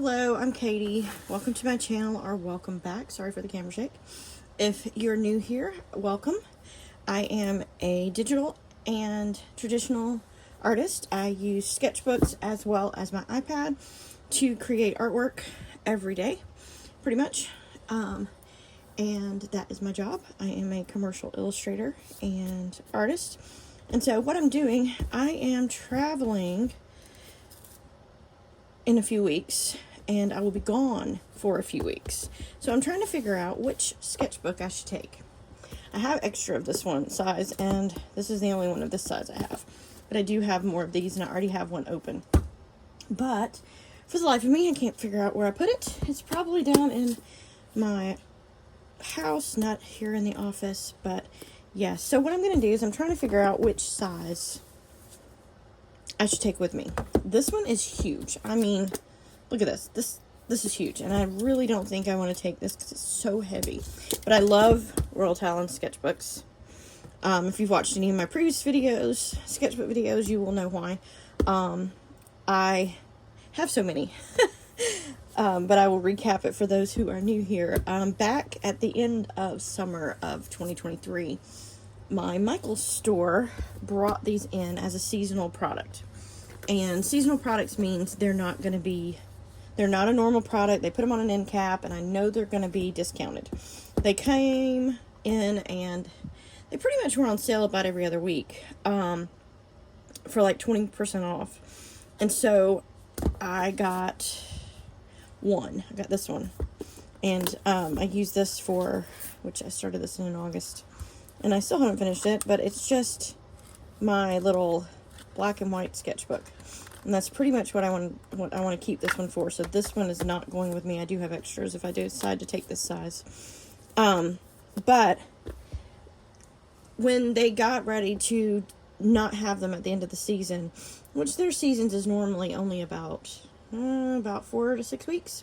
Hello, I'm Katie. Welcome to my channel, or welcome back. Sorry for the camera shake. If you're new here, welcome. I am a digital and traditional artist. I use sketchbooks as well as my iPad to create artwork every day, pretty much. And that is my job. I am a commercial illustrator and artist. And so what I'm doing, I am traveling in a few weeks, and I will be gone for a few weeks. So I'm trying to figure out which sketchbook I should take. I have extra of this one size, and this is the only one of this size I have. But I do have more of these, and I already have one open. But for the life of me, I can't figure out where I put it. It's probably down in my house, not here in the office, but yeah. So what I'm going to do is I'm trying to figure out which size I should take with me. This one is huge. I mean, look at this. This is huge, and I really don't think I want to take this because it's so heavy. But I love Royal Talon sketchbooks. If you've watched any of my previous videos, sketchbook videos, you will know why. I have so many. But I will recap it for those who are new here. Back at the end of summer of 2023, my Michaels store brought these in as a seasonal product. And seasonal products means they're not a normal product. They put them on an end cap, and I know they're going to be discounted. They came in, and they pretty much were on sale about every other week, for like 20% off. And so I got one. I got this one. And I used this which I started this in August. And I still haven't finished it, but it's just my little black and white sketchbook. And that's pretty much what I want to keep this one for. So this one is not going with me. I do have extras if I do decide to take this size. But when they got ready to not have them at the end of the season, which their seasons is normally only about 4 to 6 weeks,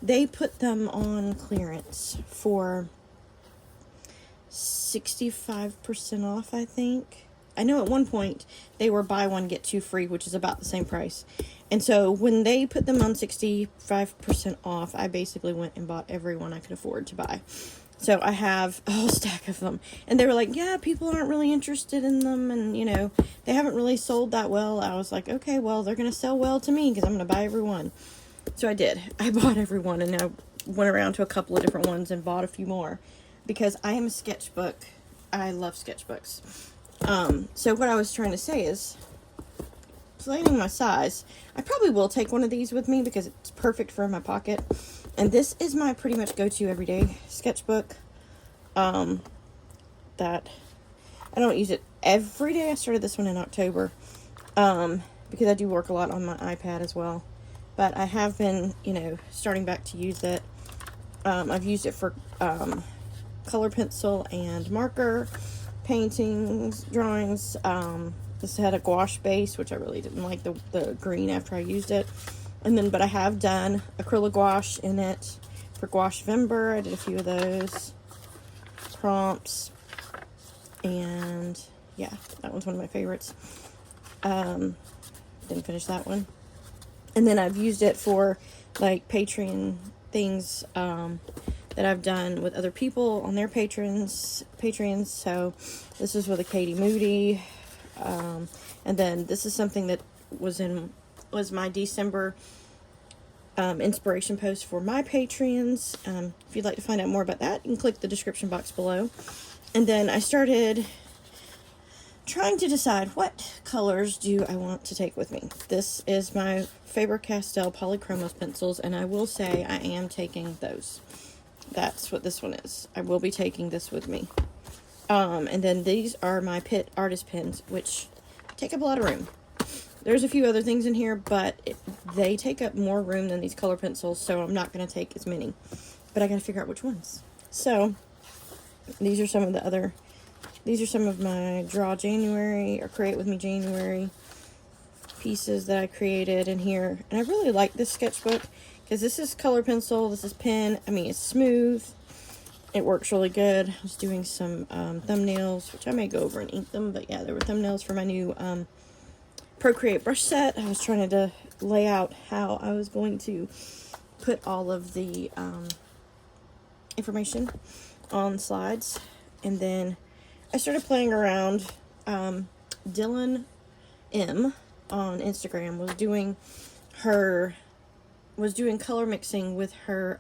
they put them on clearance for 65% off, I think. I know at one point they were buy one get two free, which is about the same price. And so when they put them on 65% off, I basically went and bought every one I could afford to buy. So I have a whole stack of them. And they were like, yeah, people aren't really interested in them, and they haven't really sold that well. I was like, okay, well, they're going to sell well to me because I'm going to buy every one. So I did. I bought every one, and I went around to a couple of different ones and bought a few more because I am a sketchbook. I love sketchbooks. So what I was trying to say is, explaining my size, I probably will take one of these with me because it's perfect for my pocket. And this is my pretty much go-to everyday sketchbook. That I don't use it every day. I started this one in October, because I do work a lot on my iPad as well. But I have been, starting back to use it. I've used it for, color pencil and marker, paintings, drawings. This had a gouache base, which I really didn't like the green after I used it. But I have done acrylic gouache in it for Gouachevember. I did a few of those prompts, and yeah, that one's one of my favorites. Didn't finish that one. And then I've used it for like Patreon things, that I've done with other people on their Patreons. So this is with a Katie Moody. And then this is something that was my December inspiration post for my Patreons. If you'd like to find out more about that, you can click the description box below. And then I started trying to decide what colors do I want to take with me. This is my Faber-Castell Polychromos pencils, and I will say I am taking those. That's what this one is. I will be taking this with me. And then these are my Pitt Artist Pens, which take up a lot of room. There's a few other things in here, but they take up more room than these color pencils, so I'm not going to take as many. But I got to figure out which ones. So, these are some of my Draw January, or Create With Me January pieces that I created in here. And I really like this sketchbook, because this is color pencil, this is pen. I mean, it's smooth. It works really good. I was doing some thumbnails, which I may go over and ink them, but yeah, there were thumbnails for my new Procreate brush set. I was trying to lay out how I was going to put all of the information on slides, and then I started playing around. Dylan M on Instagram was doing color mixing with her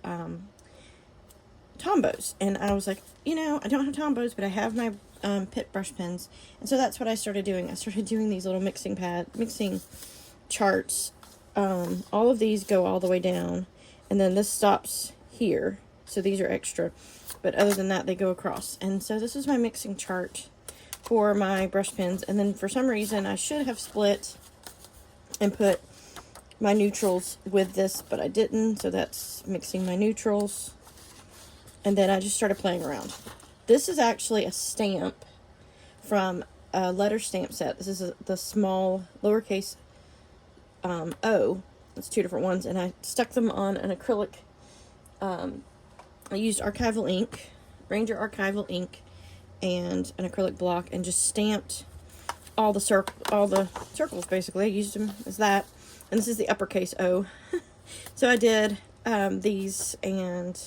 Tombows, and I was like, I don't have Tombows, but I have my Pitt brush pens, and so that's what I started doing. I started doing these little mixing charts. All of these go all the way down, and then this stops here, so these are extra, but other than that, they go across. And so this is my mixing chart for my brush pens, and then for some reason, I should have split and put my neutrals with this, but I didn't, so that's mixing my neutrals. And then I just started playing around. This is actually a stamp from a letter stamp set. This is the small lowercase O. It's two different ones, and I stuck them on an acrylic. I used archival ink, Ranger archival ink, and an acrylic block, and just stamped all the circles. Basically, I used them as that. And this is the uppercase O. So I did these and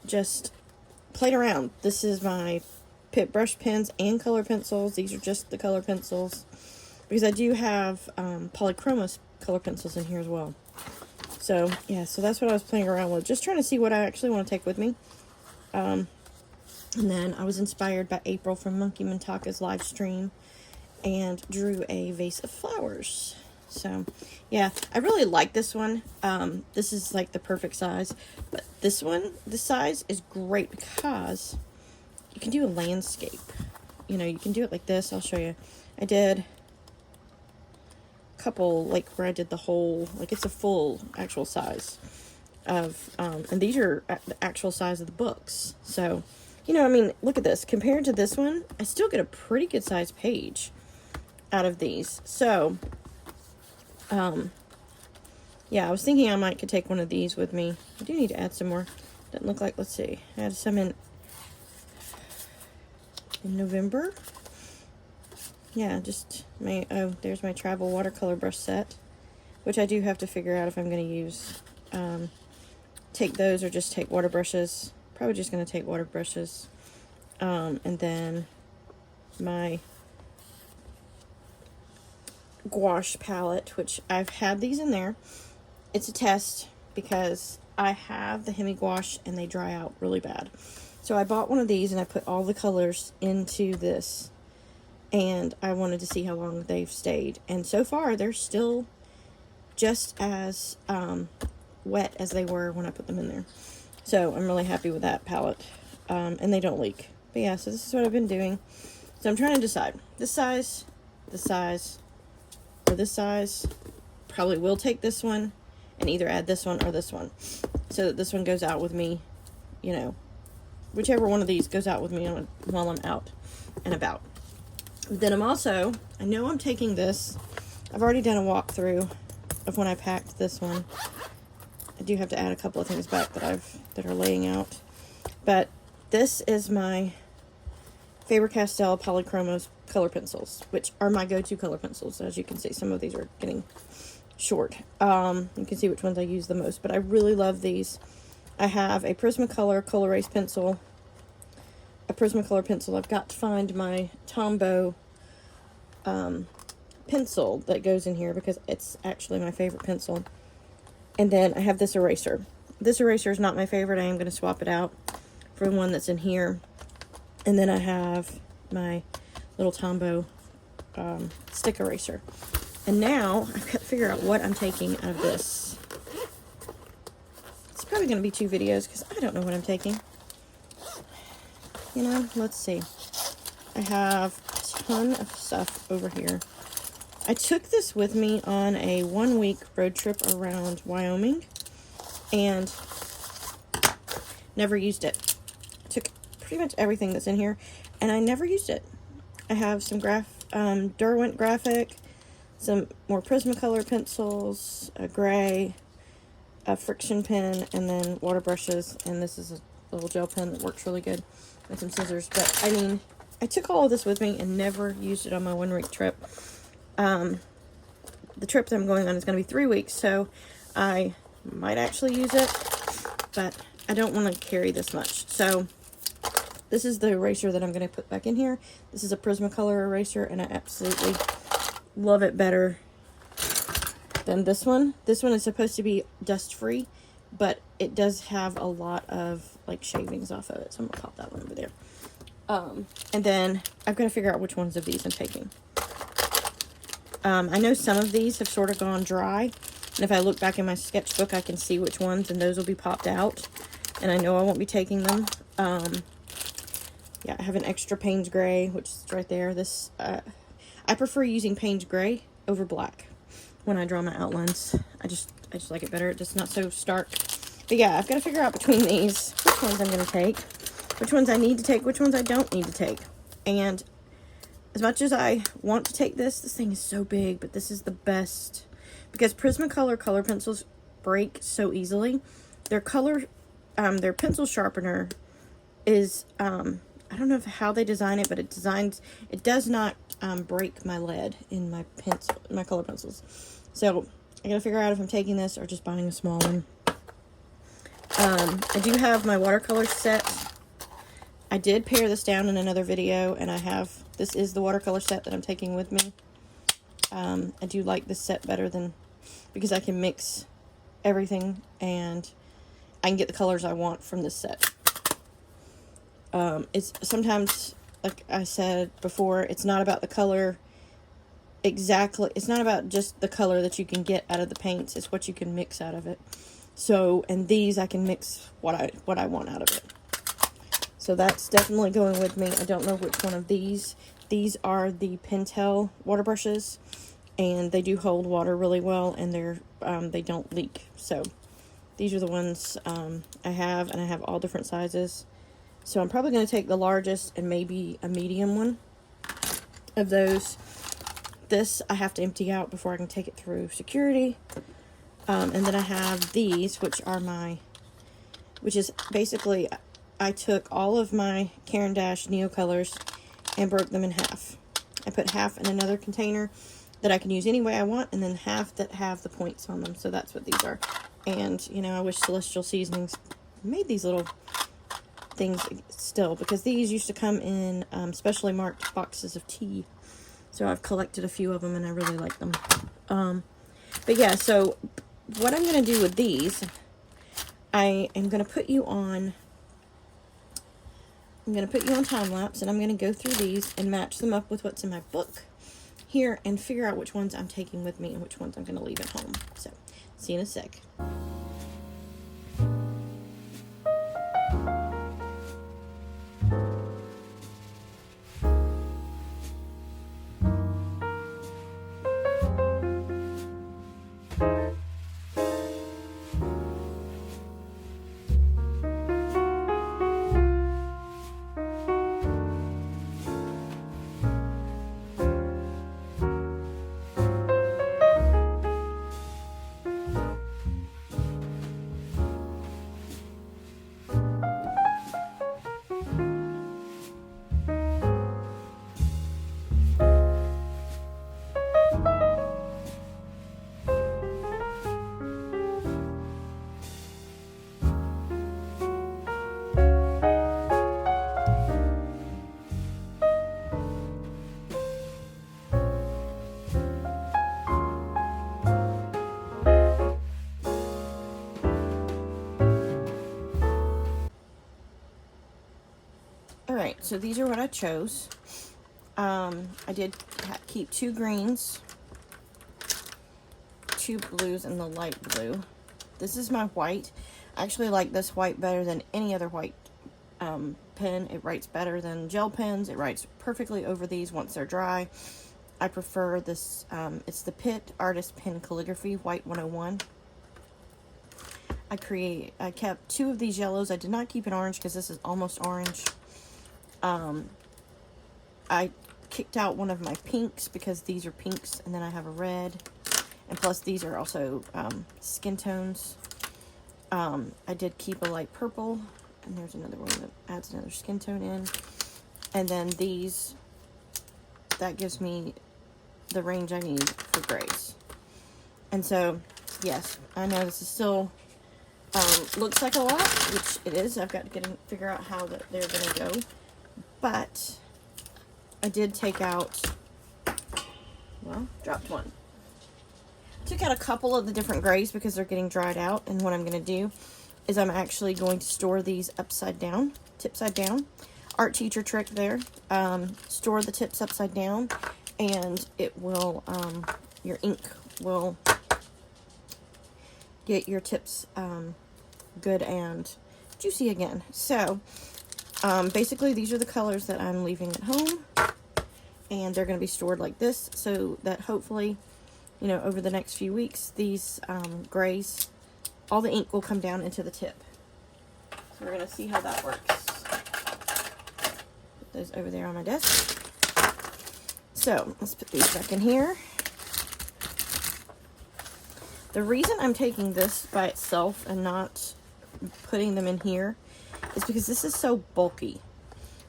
just played around. This is my Pitt brush pens and color pencils. These are just the color pencils, because I do have Polychromos color pencils in here as well. So yeah, so that's what I was playing around with, just trying to see what I actually want to take with me. And then I was inspired by April from Monkey Mintaka's live stream and drew a vase of flowers. So yeah, I really like this one. This is like the perfect size, but this size is great because you can do a landscape. You can do it like this. I'll show you. I did a couple, like where I did the whole, like it's a full actual size of, and these are the actual size of the books. So, look at this. Compared to this one, I still get a pretty good size page out of these. So, yeah, I was thinking I could take one of these with me. I do need to add some more. Doesn't look like, let's see. I had some in November. Yeah, just there's my travel watercolor brush set, which I do have to figure out if I'm going to use, take those or just take water brushes. Probably just going to take water brushes. And then my gouache palette, which I've had these in there. It's a test because I have the Hemi gouache and they dry out really bad. So I bought one of these and I put all the colors into this, and I wanted to see how long they've stayed. And so far they're still just as wet as they were when I put them in there. So I'm really happy with that palette. And they don't leak. But yeah, so this is what I've been doing. So I'm trying to decide this size, or this size. Probably will take this one and either add this one or this one, so that this one goes out with me, whichever one of these goes out with me while I'm out and about. But then I know I'm taking this. I've already done a walkthrough of when I packed this one. I do have to add a couple of things back that are laying out. But this is my Faber-Castell Polychromos color pencils, which are my go-to color pencils. As you can see, some of these are getting short. You can see which ones I use the most, but I really love these. I have a Prismacolor Colorase pencil, a Prismacolor pencil. I've got to find my Tombow pencil that goes in here because it's actually my favorite pencil. And then I have this eraser. This eraser is not my favorite. I am going to swap it out for one that's in here. And then I have my little Tombow stick eraser. And now I've got to figure out what I'm taking out of this. It's probably going to be 2 videos because I don't know what I'm taking. Let's see. I have a ton of stuff over here. I took this with me on a 1-week road trip around Wyoming and never used it. I took pretty much everything that's in here and I never used it. I have some Derwent Graphic, some more Prismacolor pencils, a gray, a friction pen, and then water brushes. And this is a little gel pen that works really good, and some scissors. But I took all of this with me and never used it on my 1-week trip. The trip that I'm going on is going to be 3 weeks, so I might actually use it, but I don't want to carry this much. So this is the eraser that I'm going to put back in here. This is a Prismacolor eraser, and I absolutely love it better than this one. This one is supposed to be dust-free, but it does have a lot of like shavings off of it, so I'm gonna pop that one over there. And then I've got to figure out which ones of these I'm taking. I know some of these have sort of gone dry, and if I look back in my sketchbook, I can see which ones, and those will be popped out, and I know I won't be taking them. Yeah, I have an extra Payne's Gray, which is right there. This I prefer using Payne's Gray over black when I draw my outlines. I just like it better. It's just not so stark. But yeah, I've got to figure out between these which ones I'm going to take, which ones I need to take, which ones I don't need to take. And as much as I want to take this thing is so big, but this is the best because Prismacolor color pencils break so easily. Their pencil sharpener is I don't know how they design it, but it does not break my lead in my color pencils. So I gotta figure out if I'm taking this or just buying a small one. I do have my watercolor set. I did pare this down in another video, and this is the watercolor set that I'm taking with me. I do like this set better because I can mix everything and I can get the colors I want from this set. It's sometimes, like I said before, it's not about the color exactly. It's not about just the color that you can get out of the paints. It's what you can mix out of it. So, and these I can mix what I want out of it. So that's definitely going with me. I don't know which one of these. These are the Pentel water brushes, and they do hold water really well, and they don't leak. So these are the ones I have, and I have all different sizes. So I'm probably going to take the largest and maybe a medium one of those. This I have to empty out before I can take it through security. And then I have these, which is basically, I took all of my Caran d'Ache Neocolors and broke them in half. I put half in another container that I can use any way I want, and then half that have the points on them. So that's what these are. And, you know, I wish Celestial Seasonings made these little things still, because these used to come in specially marked boxes of tea. So I've collected a few of them, and I really like them. But yeah, so what I'm going to do with these, I am going to put you on time lapse, and I'm going to go through these and match them up with what's in my book here and figure out which ones I'm taking with me and which ones I'm going to leave at home. So, see you in a sec. Alright, so these are what I chose. I did keep 2 greens, 2 blues, and the light blue. This is my white. I actually like this white better than any other white pen. It writes better than gel pens. It writes perfectly over these once they're dry. I prefer this. It's the Pitt Artist Pen Calligraphy White 101. I kept 2 of these yellows. I did not keep an orange because this is almost orange. I kicked out one of my pinks because these are pinks, and then I have a red, and plus these are also skin tones. I did keep a light purple, and there's another one that adds another skin tone in, and then these, that gives me the range I need for grays. And so yes, I know this is still, looks like a lot, which it is. I've got to figure out how that they're going to go. But I did take out, well, dropped one. Took out a couple of the different grays because they're getting dried out, and what I'm going to do is I'm actually going to store these upside down, tip side down. Art teacher trick there. Store the tips upside down, and it will, your ink will get your tips good and juicy again. So, basically these are the colors that I'm leaving at home, and they're going to be stored like this, so that hopefully, you know, over the next few weeks, these grays, all the ink will come down into the tip. So we're going to see how that works. Put those over there on my desk. So let's put these back in here. The reason I'm taking this by itself and not putting them in here is because this is so bulky.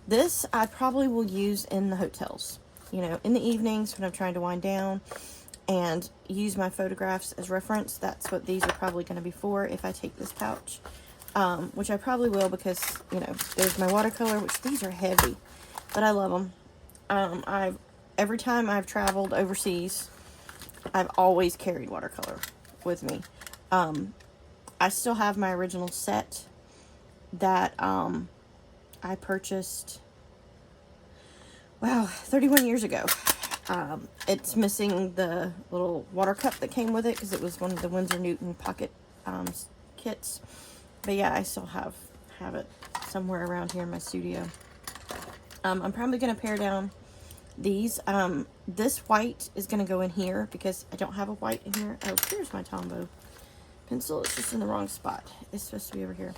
This I probably will use in the hotels, you know, in the evenings when I'm trying to wind down and use my photographs as reference. That's what these are probably going to be for if I take this pouch, which I probably will, because, you know, there's my watercolor, which these are heavy, but I love them. Every time I've traveled overseas, I've always carried watercolor with me. I still have my original set that I purchased, wow, 31 years ago. It's missing the little water cup that came with it because it was one of the Winsor Newton pocket kits. But yeah, I still have it somewhere around here in my studio. I'm probably going to pare down these. This white is going to go in here because I don't have a white in here. Oh, here's my Tombow pencil. It's just in the wrong spot. It's supposed to be over here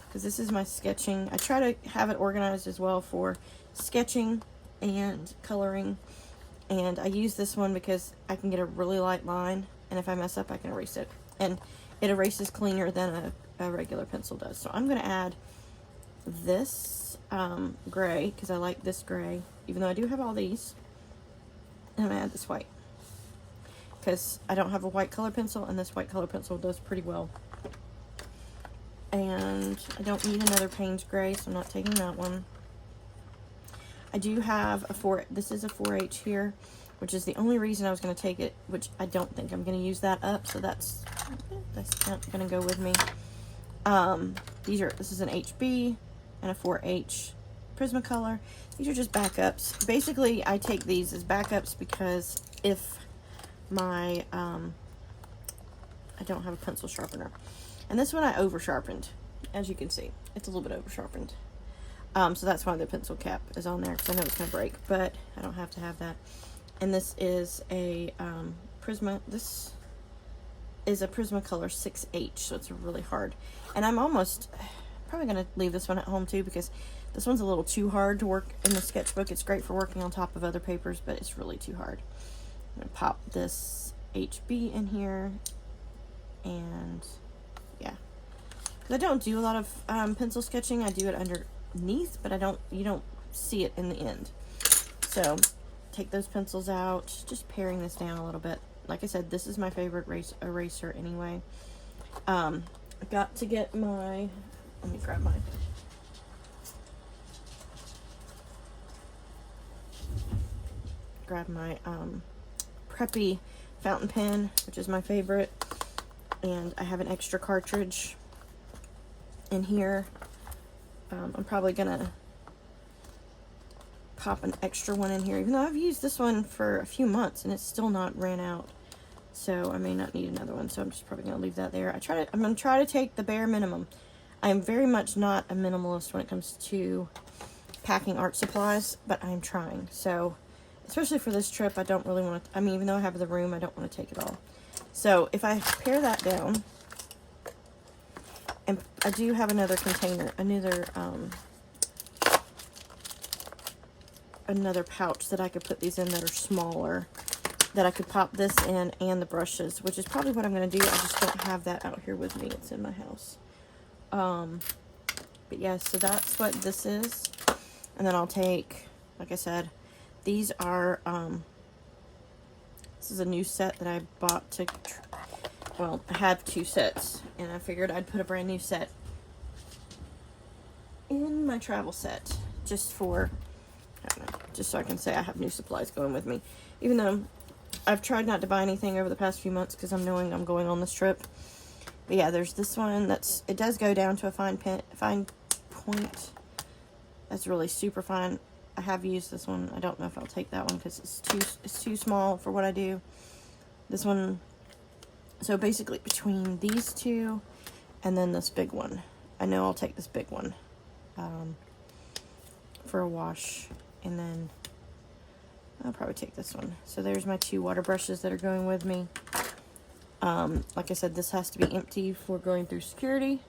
because this is my sketching. I try to have it organized as well for sketching and coloring. And I use this one because I can get a really light line, and if I mess up, I can erase it. And it erases cleaner than a regular pencil does. So I'm going to add this gray, because I like this gray, even though I do have all these. And I'm going to add this white, because I don't have a white color pencil, and this white color pencil does pretty well. And I don't need another Payne's gray, so I'm not taking that one. I do have this is a 4H here, which is the only reason I was going to take it, which I don't think I'm going to use that up, so that's not going to go with me. This is an HB and a 4H Prismacolor. These are just backups. Basically, I take these as backups because if my, I don't have a pencil sharpener. And this one I over sharpened, as you can see. It's a little bit over sharpened. So that's why the pencil cap is on there, because I know it's going to break, but I don't have to have that. And this is a this is a Prismacolor 6H, so it's really hard. And I'm probably going to leave this one at home too, because this one's a little too hard to work in the sketchbook. It's great for working on top of other papers, but it's really too hard. I'm going to pop this HB in here, and yeah. Because I don't do a lot of pencil sketching. I do it underneath, but you don't see it in the end. So take those pencils out, just paring this down a little bit. Like I said, this is my favorite eraser anyway. I got to get my, let me grab mine. Grab my Preppy fountain pen, which is my favorite, and I have an extra cartridge in here. I'm probably gonna pop an extra one in here, even though I've used this one for a few months and it's still not ran out, so I may not need another one, so I'm just probably gonna leave that there. I'm gonna try to take the bare minimum. I am very much not a minimalist when it comes to packing art supplies, but I'm trying. So especially for this trip, I don't really want to, I mean, even though I have the room, I don't want to take it all. So if I pare that down, and I do have another container, another pouch that I could put these in that are smaller, that I could pop this in and the brushes, which is probably what I'm going to do. I just don't have that out here with me. It's in my house. But yeah, so that's what this is. And then I'll take, like I said, these are, this is a new set that I bought well, I have 2 sets, and I figured I'd put a brand new set in my travel set just for, I don't know, just so I can say I have new supplies going with me. Even though I've tried not to buy anything over the past few months because I'm knowing I'm going on this trip. But yeah, there's this one that's, it does go down to a fine point. That's really super fine. I have used this one. I don't know if I'll take that one because it's too small for what I do. This one, so basically between these two and then this big one, I know I'll take this big one for a wash, and then I'll probably take this one. So there's my 2 water brushes that are going with me. Like I said, this has to be empty for going through security.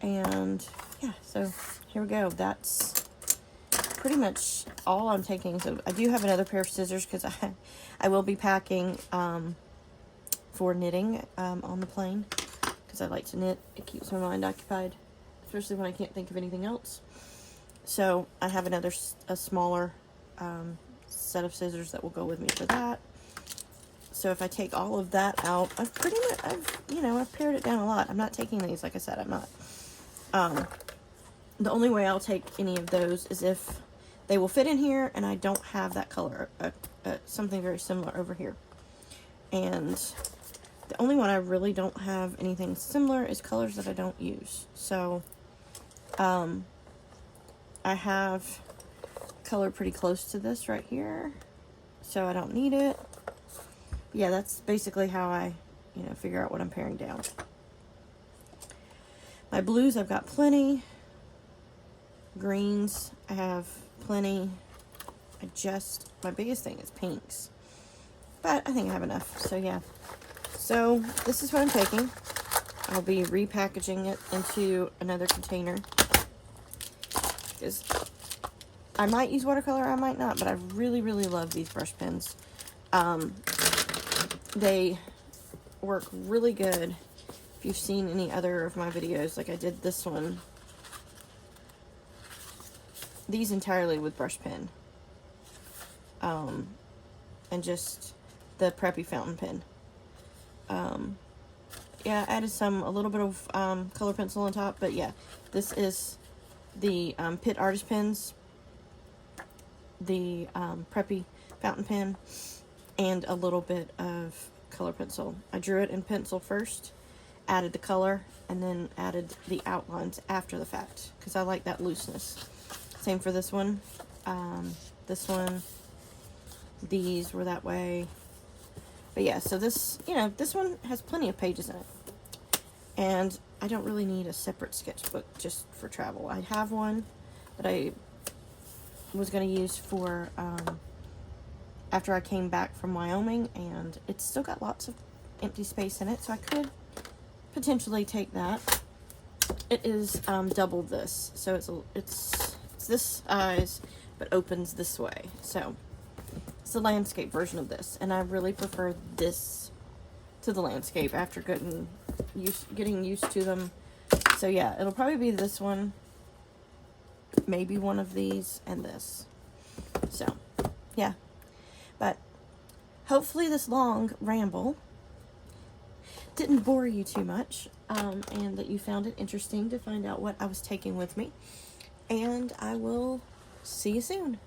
And yeah, so here we go. That's pretty much all I'm taking. So I do have another pair of scissors because I will be packing for knitting on the plane, because I like to knit. It keeps my mind occupied, especially when I can't think of anything else. So I have a smaller set of scissors that will go with me for that. So if I take all of that out, I've pared it down a lot. I'm not taking these, like I said, I'm not. The only way I'll take any of those is if they will fit in here and I don't have that color, something very similar over here. And the only one I really don't have anything similar is colors that I don't use. So, I have color pretty close to this right here, so I don't need it. Yeah, that's basically how I, figure out what I'm paring down. My blues, I've got plenty. Greens, I have plenty. My biggest thing is pinks. But I think I have enough, so yeah. So, this is what I'm taking. I'll be repackaging it into another container, because I might use watercolor, I might not, but I really, really love these brush pens. They work really good. If you've seen any other of my videos, like I did this one, these entirely with brush pen, and just the Preppy fountain pen. Yeah, I added a little bit of color pencil on top, but yeah, this is the Pitt Artist Pens, the Preppy fountain pen, and a little bit of color pencil. I drew it in pencil first, added the color, and then added the outlines after the fact, because I like that looseness. Same for this one. This one, these were that way. But yeah, so this, this one has plenty of pages in it. And I don't really need a separate sketchbook just for travel. I have one that I was going to use for after I came back from Wyoming, and it's still got lots of empty space in it, so I could potentially take that. It is double this, so it's this size but opens this way. So it's the landscape version of this, and I really prefer this to the landscape after getting used to them. So yeah, it'll probably be this one, maybe one of these, and this. So yeah, but hopefully this long ramble didn't bore you too much, and that you found it interesting to find out what I was taking with me. And I will see you soon.